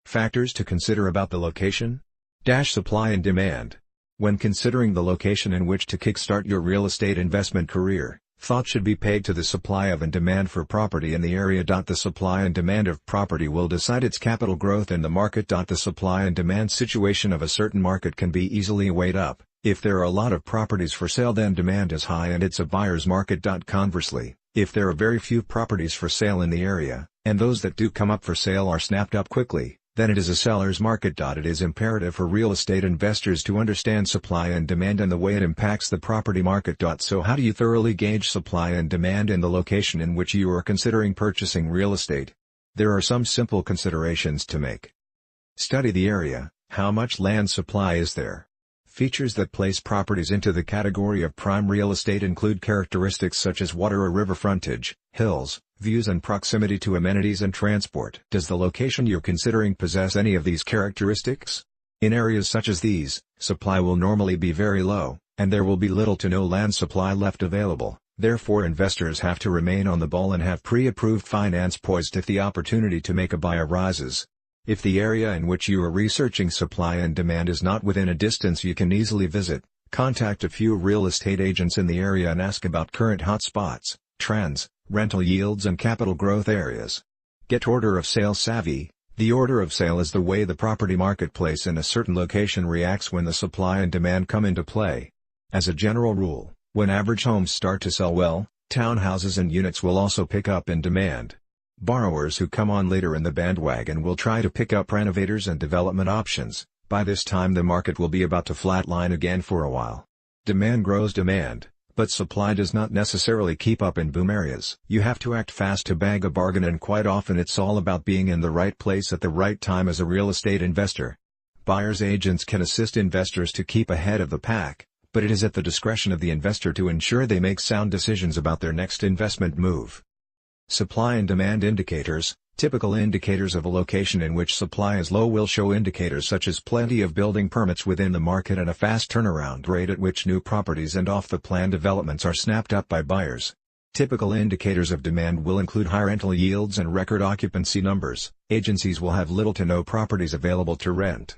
Factors to consider about the location? Supply and demand. When considering the location in which to kickstart your real estate investment career, thought should be paid to the supply of and demand for property in the area. The supply and demand of property will decide its capital growth in the market. The supply and demand situation of a certain market can be easily weighed up. If there are a lot of properties for sale, then demand is high and it's a buyer's market. Conversely, if there are very few properties for sale in the area, and those that do come up for sale are snapped up quickly, then it is a seller's market. It is imperative for real estate investors to understand supply and demand and the way it impacts the property market. So how do you thoroughly gauge supply and demand in the location in which you are considering purchasing real estate? There are some simple considerations to make. Study the area. How much land supply is there? Features that place properties into the category of prime real estate include characteristics such as water or river frontage, hills, views and proximity to amenities and transport. Does the location you're considering possess any of these characteristics? In areas such as these, supply will normally be very low, and there will be little to no land supply left available. Therefore, investors have to remain on the ball and have pre-approved finance poised if the opportunity to make a buy arises. If the area in which you are researching supply and demand is not within a distance you can easily visit, contact a few real estate agents in the area and ask about current hotspots, trends, rental yields and capital growth areas. Get order of sale savvy. The order of sale is the way the property marketplace in a certain location reacts when the supply and demand come into play. As a general rule, when average homes start to sell well, townhouses and units will also pick up in demand. Borrowers who come on later in the bandwagon will try to pick up renovators and development options. By this time the market will be about to flatline again for a while. Demand grows demand, but supply does not necessarily keep up in boom areas. You have to act fast to bag a bargain, and quite often it's all about being in the right place at the right time as a real estate investor. Buyer's agents can assist investors to keep ahead of the pack, but it is at the discretion of the investor to ensure they make sound decisions about their next investment move. Supply and demand indicators. Typical indicators of a location in which supply is low will show indicators such as plenty of building permits within the market and a fast turnaround rate at which new properties and off-the-plan developments are snapped up by buyers. Typical indicators of demand will include high rental yields and record occupancy numbers. Agencies will have little to no properties available to rent,